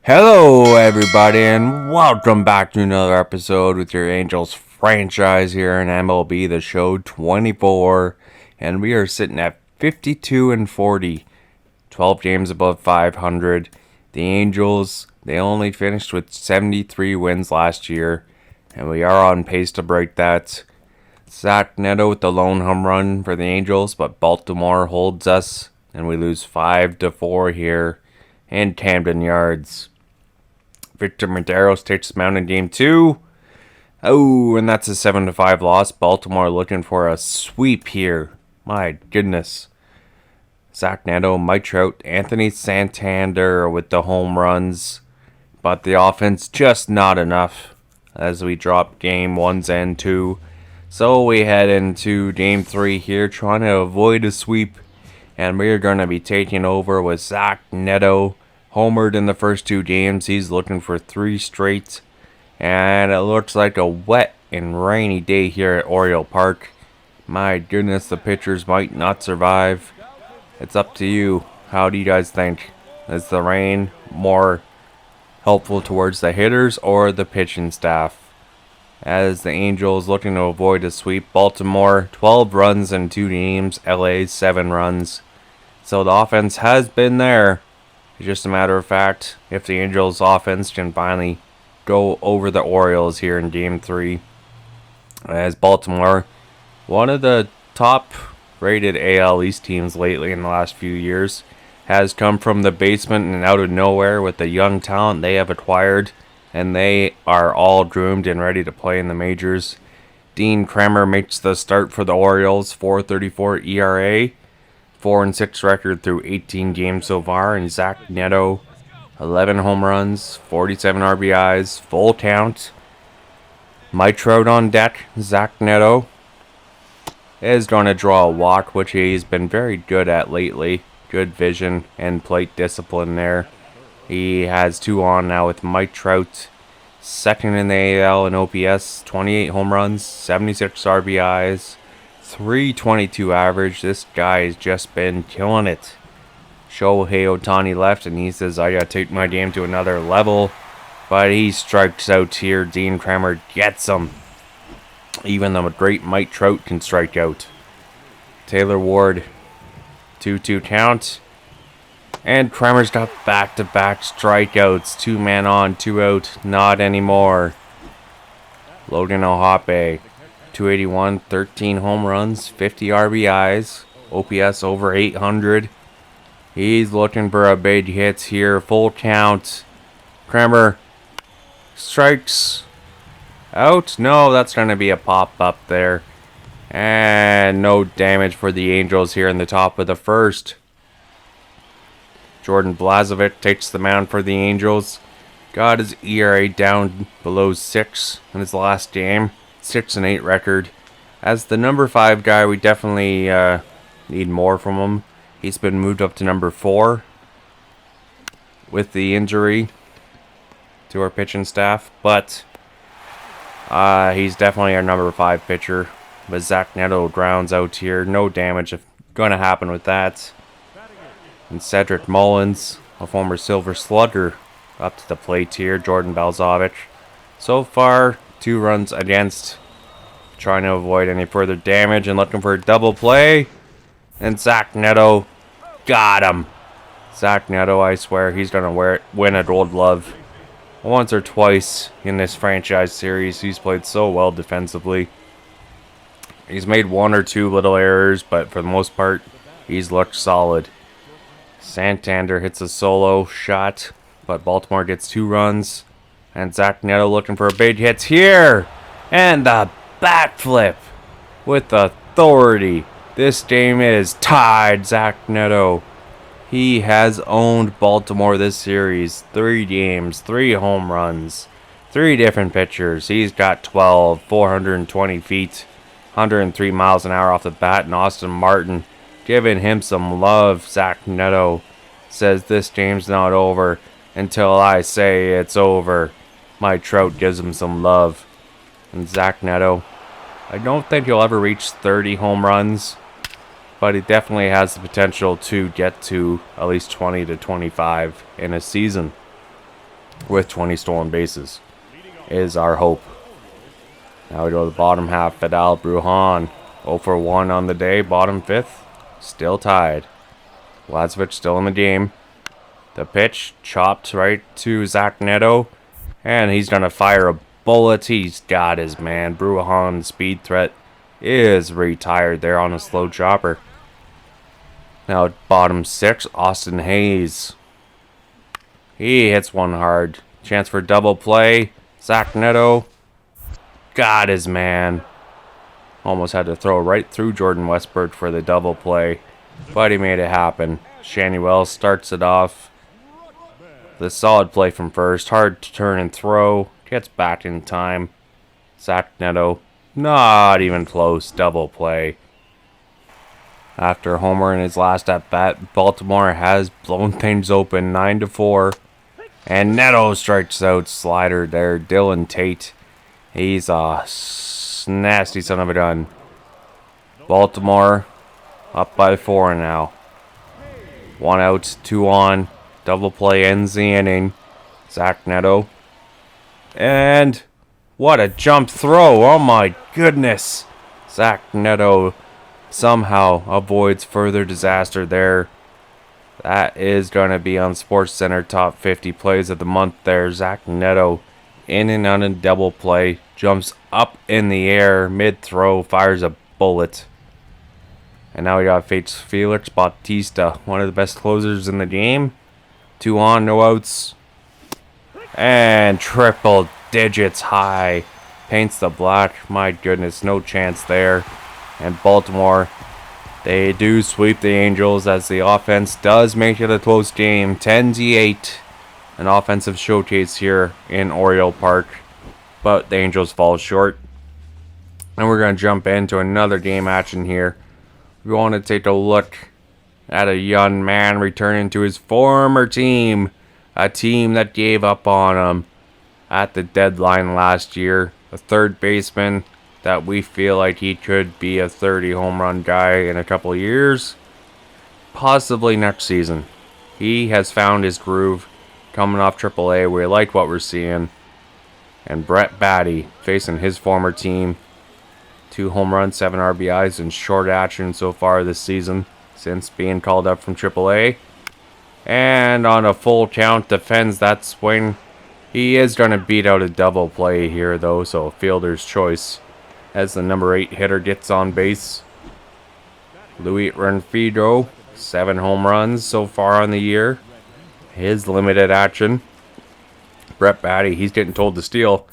Hello, everybody, and welcome back to another episode with your Angels franchise here in MLB, the show 24. And we are sitting at 52 and 40, 12 games above 500. The Angels, they only finished with 73 wins last year, and we are on pace to break that. Zach Neto with the lone home run for the Angels, but Baltimore holds us, and we lose 5-4 here in Camden Yards. Victor Medeiros takes the mound in game 2. Oh, and that's a 7-5 loss. Baltimore looking for a sweep here. My goodness. Zach Neto, Mike Trout, Anthony Santander with the home runs. But the offense just not enough as we drop game 1s and 2. So we head into game 3 here trying to avoid a sweep. And we're going to be taking over with Zach Neto. Homered in the first 2 games. He's looking for 3 straight. And it looks like a wet and rainy day here at Oriole Park. My goodness, the pitchers might not survive. It's up to you. How do you guys think? Is the rain more helpful towards the hitters or the pitching staff? As the Angels looking to avoid a sweep. Baltimore, 12 runs in 2 games. LA, 7 runs. So the offense has been there. It's just a matter of fact if the Angels offense can finally go over the Orioles here in game 3. As Baltimore, one of the top rated AL East teams lately in the last few years, has come from the basement and out of nowhere with the young talent they have acquired, and they are all groomed and ready to play in the majors. Dean Kremer makes the start for the Orioles, 4.34 ERA. 4-6 record through 18 games so far, and Zach Neto, 11 home runs, 47 RBIs, full count. Mike Trout on deck. Zach Neto is going to draw a walk, which he's been very good at lately. Good vision and plate discipline there. He has 2 on now with Mike Trout, second in the AL in OPS, 28 home runs, 76 RBIs. 322 average. This guy has just been killing it. Shohei Ohtani left, and he says, I gotta take my game to another level. But he strikes out here. Dean Kremer gets him. Even the great Mike Trout can strike out. Taylor Ward, 2-2 count. And Kremer's got back-to-back strikeouts. 2 man on, 2 out. Not anymore. Logan O'Hoppe, 281, 13 home runs, 50 RBIs, OPS over 800. He's looking for a big hit here. Full count. Kremer strikes out. No, that's going to be a pop-up there. And no damage for the Angels here in the top of the first. Jordan Blazovic takes the mound for the Angels. Got his ERA down below 6 in his last game. 6-8 record. As the number 5 guy, we definitely need more from him. He's been moved up to number 4 with the injury to our pitching staff, but he's definitely our number 5 pitcher. But Zach Neto grounds out here. No damage going to happen with that. And Cedric Mullins, a former Silver Slugger, up to the plate here. Jordan Balzovic. So far, 2 runs against, trying to avoid any further damage and looking for a double play. And Zach Neto got him. Zach Neto, I swear, he's going to win a Gold Glove. Once or twice in this franchise series, he's played so well defensively. He's made 1 or 2 little errors, but for the most part, he's looked solid. Santander hits a solo shot, but Baltimore gets 2 runs. And Zach Neto looking for a big hit here. And the bat flip with authority. This game is tied. Zach Neto. He has owned Baltimore this series. 3 games, 3 home runs, 3 different pitchers. He's got 12, 420 feet, 103 miles an hour off the bat. And Austin Martin giving him some love. Zach Neto says this game's not over until I say it's over. Mike Trout gives him some love. And Zach Neto, I don't think he'll ever reach 30 home runs, but he definitely has the potential to get to at least 20 to 25 in a season. with 20 stolen bases is our hope. Now we go to the bottom half. Fidel Brujan, 0 for 1 on the day. Bottom fifth, still tied. Lazovic still in the game. The pitch chopped right to Zach Neto, and he's gonna fire a bullet. He's got his man. Brujan's speed threat is retired there on a slow chopper. Now bottom six, Austin Hayes. He hits one hard. Chance for double play. Zach Neto got his man. Almost had to throw right through Jordan Westbrook for the double play, but he made it happen. Shanny Wells starts it off. The solid play from first. Hard to turn and throw. Gets back in time. Zach Neto, not even close. Double play. After a homer in his last at-bat, Baltimore has blown things open 9-4. And Neto strikes out. Slider there. Dylan Tate. He's a nasty son of a gun. Baltimore up by 4 now. 1 out, 2 on. Double play ends the inning. Zach Neto. And what a jump throw. Oh my goodness. Zach Neto somehow avoids further disaster there. That is going to be on SportsCenter top 50 plays of the month there. Zach Neto in and on a double play. Jumps up in the air mid-throw. Fires a bullet. And now we got Felix Bautista, one of the best closers in the game. 2 on, no outs. And triple digits high. Paints the black. My goodness, no chance there. And Baltimore, they do sweep the Angels as the offense does make it a close game. 10-8. An offensive showcase here in Oriole Park. But the Angels fall short. And we're going to jump into another game action here. We want to take a look at a young man returning to his former team. A team that gave up on him at the deadline last year. A third baseman that we feel like he could be a 30 home run guy in a couple years. Possibly next season. He has found his groove coming off AAA. We like what we're seeing. And Brett Baty facing his former team. 2 home runs, 7 RBIs in short action so far this season since being called up from AAA. And on a full count, defends that swing. He is going to beat out a double play here, though, so fielder's choice as the number 8 hitter gets on base. Luis Renfroe, 7 home runs so far on the year. His limited action. Brett Baty, he's getting told to steal.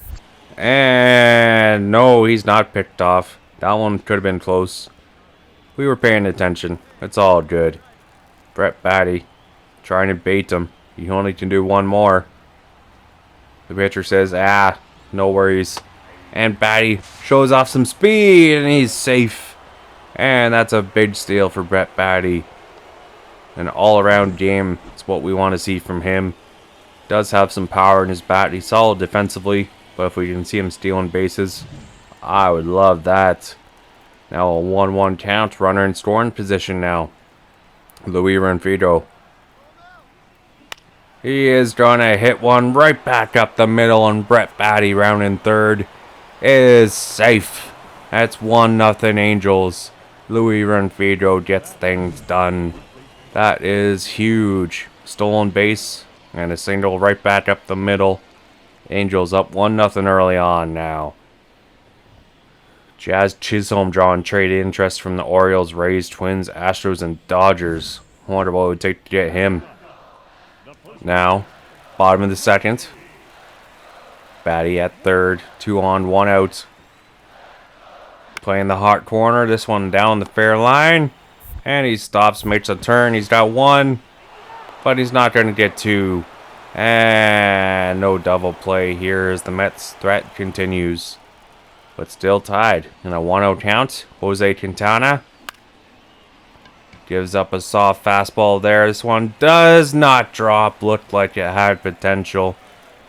And no, he's not picked off. That one could have been close. We were paying attention. It's all good. Brett Baty trying to bait him. He only can do one more. The pitcher says, no worries. And Baty shows off some speed and he's safe. And that's a big steal for Brett Baty. An all-around game. It's what we want to see from him. Does have some power in his bat. He's solid defensively. But if we can see him stealing bases, I would love that. Now a 1-1 count. Runner in scoring position now. Luis Renfroe. He is going to hit one right back up the middle. And Brett Baty rounding third is safe. That's 1-0 Angels. Luis Renfroe gets things done. That is huge. Stolen base. And a single right back up the middle. Angels up 1-0 early on now. Jazz Chisholm drawing trade interest from the Orioles, Rays, Twins, Astros, and Dodgers. I wonder what it would take to get him. Now, bottom of the second. Baty at third. 2 on, 1 out. Playing the hot corner. This one down the fair line. And he stops, makes a turn. He's got 1. But he's not going to get 2. And no double play here as the Mets threat continues. But still tied in a 1-0 count. Jose Quintana gives up a soft fastball there. This one does not drop. Looked like it had potential.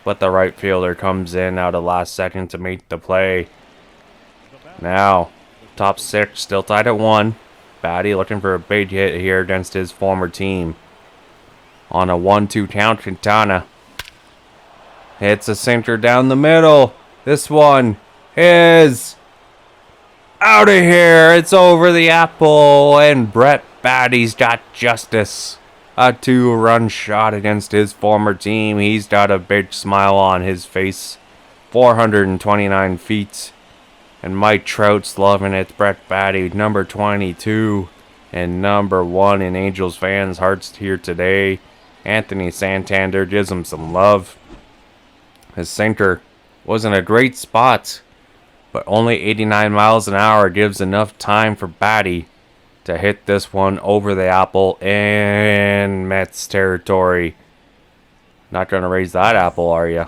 But the right fielder comes in out of last second to make the play. Now, top 6 still tied at 1. Baty looking for a big hit here against his former team. On a 1-2 count, Quintana Hits a sinker down the middle. This one is out of here. It's over the apple, and Brett Baty's got justice. A 2-run shot against his former team. He's got a big smile on his face. 429 feet. And Mike Trout's loving it. Brett Baty, number 22 and number 1 in Angels fans' hearts here today. Anthony Santander gives him some love. His sinker was in a great spot, but only 89 miles an hour gives enough time for Baty to hit this one over the apple in Mets territory. Not going to raise that apple, are you?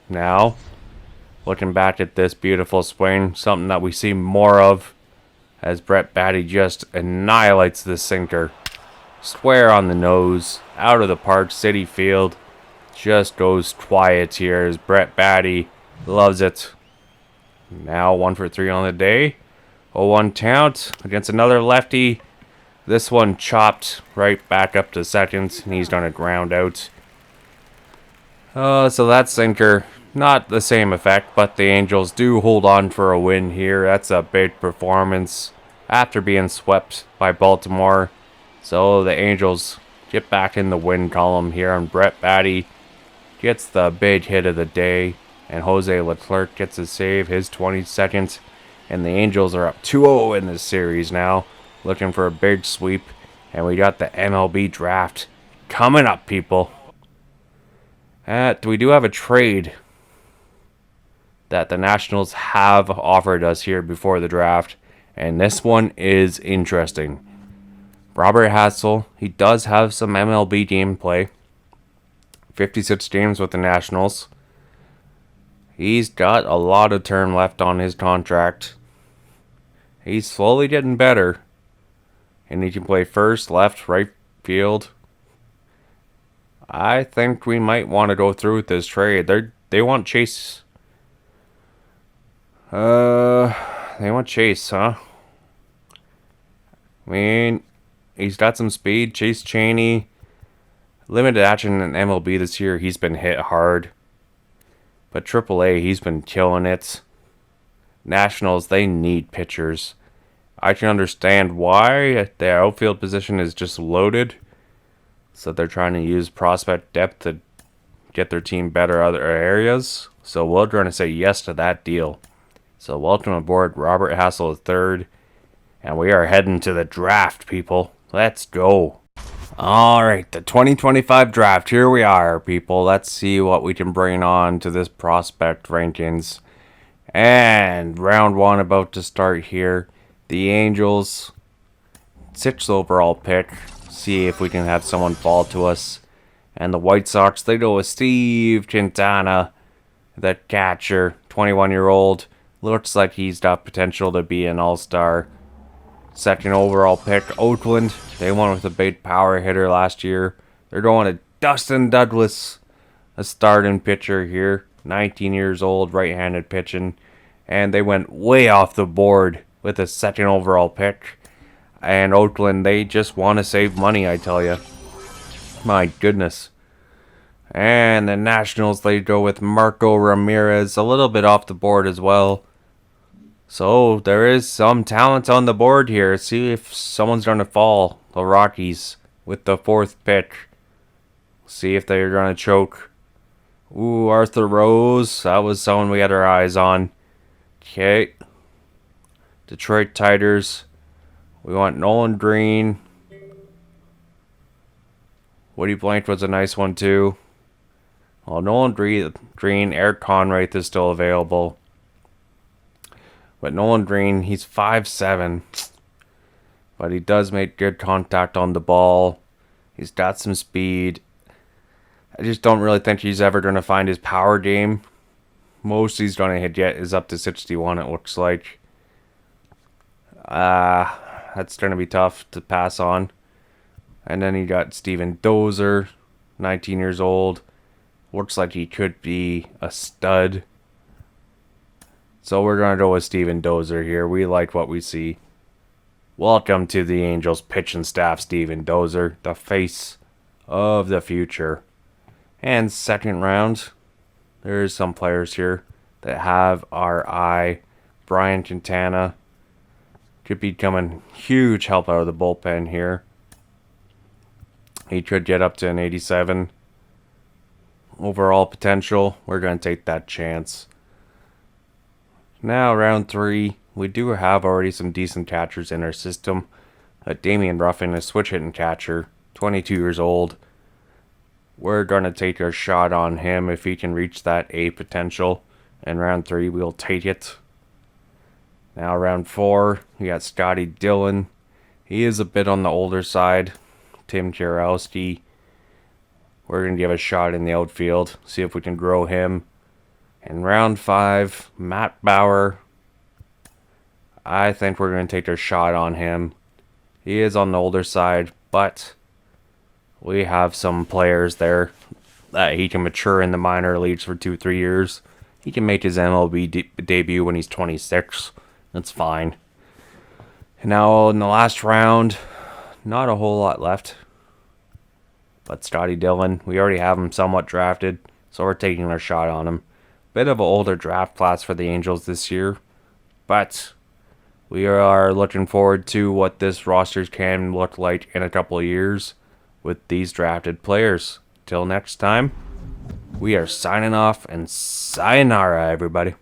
Now, looking back at this beautiful swing, something that we see more of as Brett Baty just annihilates the sinker. Square on the nose, out of the park, City Field. Just goes quiet here as Brett Baty loves it. Now 1 for 3 on the day. 0-1 count against another lefty. This one chopped right back up to second, and he's done a ground out. So that sinker, not the same effect, but the Angels do hold on for a win here. That's a big performance after being swept by Baltimore. So the Angels get back in the win column here, and Brett Baty gets the big hit of the day, and Jose Leclerc gets a save, his 22nd, and the Angels are up 2-0 in this series now, looking for a big sweep, and we got the MLB draft coming up, people. We do have a trade that the Nationals have offered us here before the draft, and this one is interesting. Robert Hassel, he does have some MLB gameplay. 56 games with the Nationals. He's got a lot of term left on his contract. He's slowly getting better. And he can play first, left, right field. I think we might want to go through with this trade. They want Chase. They want Chase, huh? I mean, he's got some speed. Chase Chaney. Limited action in MLB this year, he's been hit hard. But AAA, he's been killing it. Nationals, they need pitchers. I can understand why their outfield position is just loaded. So they're trying to use prospect depth to get their team better other areas. So we're going to say yes to that deal. So welcome aboard, Robert Hassel III. And we are heading to the draft, people. Let's go. Alright, the 2025 draft. Here we are, people. Let's see what we can bring on to this prospect rankings. And round 1 about to start here. The Angels, 6th overall pick. See if we can have someone fall to us. And the White Sox, they go with Steve Quintana, the catcher, 21-year-old. Looks like he's got potential to be an all-star. 2nd overall pick, Oakland. They went with a big power hitter last year. They're going to Dustin Douglas, a starting pitcher here. 19 years old, right-handed pitching. And they went way off the board with a 2nd overall pick. And Oakland, they just want to save money, I tell you. My goodness. And the Nationals, they go with Marco Ramirez, a little bit off the board as well. So there is some talent on the board here. See if someone's going to fall. The Rockies with the 4th pick. See if they're going to choke. Ooh, Arthur Rose. That was someone we had our eyes on. Okay. Detroit Tigers. We want Nolan Green. Woody Blank was a nice one too. Well, Nolan Green, Eric Conrath is still available. But Nolan Green, he's 5'7". But he does make good contact on the ball. He's got some speed. I just don't really think he's ever going to find his power game. Most he's going to hit yet is up to 61, it looks like. That's going to be tough to pass on. And then you got Steven Dozer, 19 years old. Looks like he could be a stud. So we're going to go with Steven Dozer here. We like what we see. Welcome to the Angels pitching staff, Steven Dozer, the face of the future. And 2nd round, There's some players here that have our eye. Brian Quintana could become a huge help out of the bullpen here. He could get up to an 87. Overall potential, we're going to take that chance. Now, round 3, we do have already some decent catchers in our system. Damian Ruffin, a switch-hitting catcher, 22 years old. We're going to take our shot on him if he can reach that A potential. In round 3, we'll take it. Now, round 4, we got Scotty Dillon. He is a bit on the older side. Tim Kurowski. We're going to give a shot in the outfield, see if we can grow him. In round 5, Matt Bauer. I think we're going to take our shot on him. He is on the older side, but we have some players there that he can mature in the minor leagues for 2-3 years. He can make his MLB debut when he's 26. That's fine. And now in the last round, not a whole lot left. But Scotty Dillon, we already have him somewhat drafted, so we're taking our shot on him. Bit of an older draft class for the Angels this year, but we are looking forward to what this roster can look like in a couple of years with these drafted players. Till next time, we are signing off, and sayonara, everybody.